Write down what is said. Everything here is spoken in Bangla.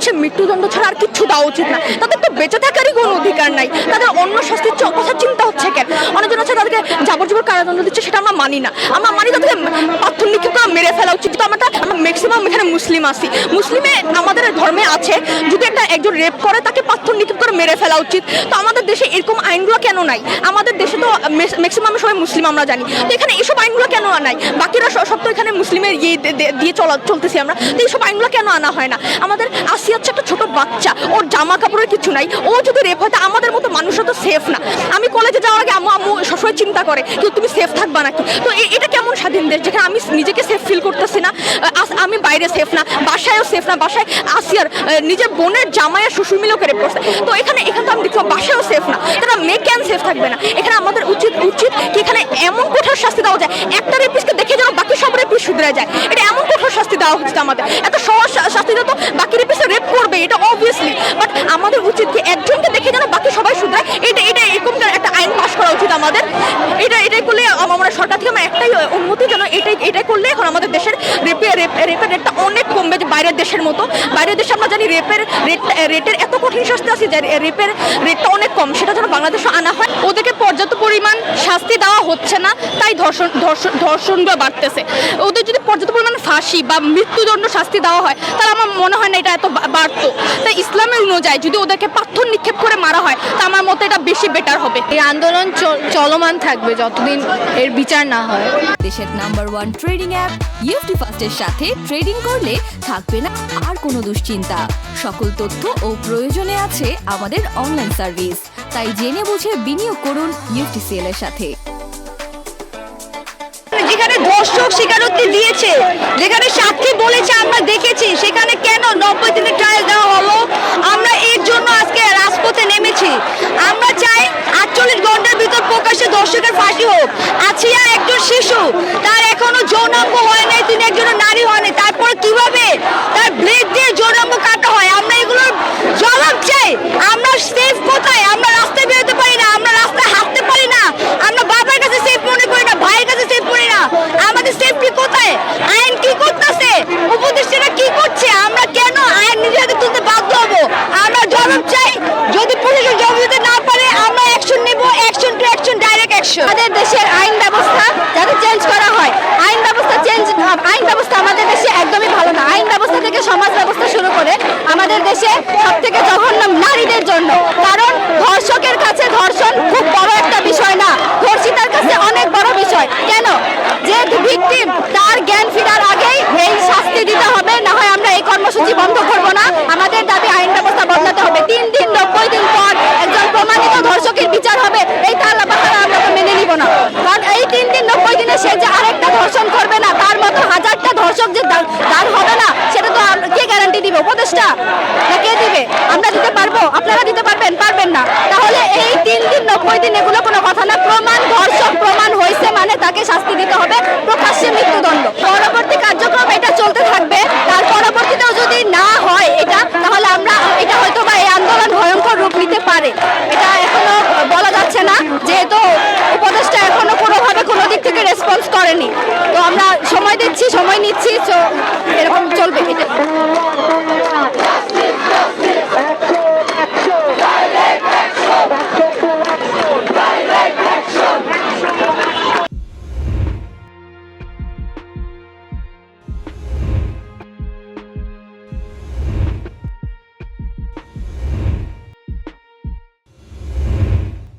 হচ্ছে মৃত্যুদণ্ড ছাড়া আর কিচ্ছু দেওয়া উচিত না। তাদের তো বেঁচে থাকারই কোনো অধিকার নাই, তাদের অন্য শাস্তির কথা চিন্তা হচ্ছে কেন? অনেকজন আছে তাদেরকে যাবজ্জীবন কারাদণ্ড দিচ্ছে, সেটা আমরা মানি না। আমরা মানি তাদেরকে পাথর নিক্ষেপ করে মেরে ফেলা উচিত। তো আমরা ম্যাক্সিমাম এখানে মুসলিম আছি, মুসলিমে আমাদের ধর্মে আছে যদি একজন রেপ করে তাকে পাথর নিক্ষেপ করে মেরে ফেলা উচিত। তো আমাদের দেশে এরকম আইনগুলো কেন নাই? আমাদের দেশে তো ম্যাক্সিমাম সবাই মুসলিম আমরা জানি, তো এখানে এসব আইনগুলো কেন নাই? বাকিরা সব তো এখানে মুসলিমের দিয়ে চলতেছি আমরা, তো এইসব আইনগুলো কেন আনা হয় না? আমাদের আসি হচ্ছে একটা ছোট বাচ্চা, ওর জামা কাপড়ের কিছু নাই, ও যদি রেপ হয় আমাদের মতো মানুষরা তো সেফ না। আমি কলেজে যাওয়ার আগে আম্মু সবসময় চিন্তা করে কিন্তু তুমি সেফ থাকবা নাকি। তো এটা কেমন স্বাধীন দেশ যেখানে আমি নিজেকে সেফ ফিল করতেছি না? আমি বাইরে সেফ না, বাসায়ও সেফ না। বাসায় আসিয়ার নিজের বোনের জামাইয়ের শ্বশুর মিলেও রেপ করছে, তো এখানে তো আমি দেখলাম বাসায়ও সেফ না। তারা মেয়ে কেন সেফ থাকবে না? এখানে আমাদের উচিত কি এখানে এমন কঠোর শাস্তি দেওয়া যায়, একটা রেপিস্টকে দেখে যেন বাকি সব রেপিস্ট শুধরে যায়। এটা এমন কঠোর শাস্তি দেওয়া হচ্ছে আমাদের, এত সহজ শাস্তি দিলে তো বাকি রেপিস্ট রেপ করবে, এটা অবভিয়াসলি। বাট আমাদের উচিত কি একজনকে দেখে যেন বাকি সবাই শুধরায়, এটা এরকম একটা আইন পাস করা উচিত আমাদের। এটাই করলে আমরা সরকার থেকে আমরা একটাই অনুমতি যেন এটাই করলে এখন আমাদের দেশের রেপের রেটটা অনেক কমবে বাইরের দেশের মতো। বাইরের দেশে আমরা জানি রেটের এত কঠিন শাস্তি আছে যে রেপের রেটটা অনেক কম, সেটা যেন বাংলাদেশে আনা হয়। ওদেরকে পর্যাপ্ত পরিমাণ শাস্তি দেওয়া হচ্ছে না, তাই ধর্ষণগুলো বাড়তেছে। ওদের যদি পর্যাপ্ত পরিমাণ ফাঁসি বা মৃত্যুদণ্ড শাস্তি দেওয়া হয় তাহলে আমার মনে হয় না এটা এত বাড়তো। তাই ইসলামের অনুযায়ী যদি ওদেরকে পাথর নিক্ষেপ করে মারা হয় তা আমার মতে এটা বেশি বেটার হবে। এই আন্দোলন চলমান থাকবে যতদিন এর বিচার না হয়। দেশের নাম্বার 1 ট্রেডিং অ্যাপ ইউএফটি ফার্স্টের সাথে ট্রেডিং করলে থাকবে না আর কোনো দুশ্চিন্তা। সকল তথ্য ও প্রয়োজনে আছে আমাদের অনলাইন সার্ভিস, তাই জেনে বুঝে বিনিয়োগ করুন ইউএফটিসিএল এর সাথে। যেখানে দর্শক স্বীকারোক্তি দিয়েছে, যেখানে সাক্ষী বলেছে আমরা দেখেছি, সেখানে কেন 90 দিনের ট্রায়াল দেওয়া হলো? আমরা এর জন্য আজকে রাজপথে নেমেছি। আমরা চাই 48 ঘন্টার ভিতর প্রকাশ্যে দর্শকের ফাঁসি হোক। আছিয়া একজন শিশু, তার এখনো যৌনাঙ্গ হয় নাই, তিনি একজন নারী হয়নি, তারপর কিভাবে তার ব্লেড দিয়ে যৌনাঙ্গ কাটা হয়? আমরা এগুলোর জবাব চাই। আমরা সেফ কোথায়? আমরা রাস্তায় বেরোতে পারি না, আমরা রাস্তায় হাঁটতে পারি না, আমরা বাবার কাছে সেফ মনে করি না, ভাইয়ের কাছে সেফ করি না। আমাদের সেফটি কোথায়? আইন কি করতেছে? উপদেষ্টারা কি করছে? আমরা কেন আইন নিজে হাতে তুলতে বাধ্য হব? আমরা জবাব চাই। যদি পুলিশ জবাব দিতে না পারে আমরা অ্যাকশন নেব, action to action, direct action. আমাদের দেশের আইন ব্যবস্থা যাতে চেঞ্জ করা হয়, আইন ব্যবস্থা আমাদের দেশে একদমই ভালো না। আইন ব্যবস্থা থেকে সমাজ ব্যবস্থা শুরু করে আমাদের দেশে সবথেকে জঘন্য নারীদের জন্য। কারণ ধর্ষকের কাছে ধর্ষণ খুব বড় একটা বিষয় না, ধর্ষিতার কাছে অনেক বড় বিষয়। কেন? যেহেতু ভিকটিম, তার জ্ঞান ফেরার আগেই এই শাস্তি দিতে হবে, না হয় আমরা এই কর্মসূচি বন্ধ করব না। আমাদের দাবি আইন ব্যবস্থা বদলাতে হবে। 3 দিন 90 দিন পর একজন প্রমাণিত ধর্ষকের বিচার হবে, এই তালা বাহারা আমরা মেনে নিব না। কারণ এই 3 দিন 90 দিনে সে যে আরেকটা ধর্ষণ করবে না, তার মতো হাজারটা ধর্ষক যে দান হবে না, সেটা তো কে গ্যারান্টি দিবে? উপদেষ্টা না কে দিবে? আমরা দিতে পারবো? আপনারা দিতে পারবেন? পারবেন না। তাহলে এই 3 দিন 90 দিন এগুলো কোনো কথা না। ধর্ষক প্রমাণ হয়েছে মানে তাকে শাস্তি দিতে হবে, প্রকাশ্যে মৃত্যুদণ্ড। পরবর্তী কার্যক্রম এটা চলতে থাকবে। তার পরবর্তীতেও যদি না হয় এটা, তাহলে এটা হয়তো বা এই আন্দোলন ভয়ঙ্কর রূপ নিতে পারে। এটা এখনো বলা যাচ্ছে না, যেহেতু উপদেষ্টা এখনো কোনোভাবে কোনো দিক থেকে রেসপন্স করেনি। তো আমরা সময় দিচ্ছি, সময় নিচ্ছি। তো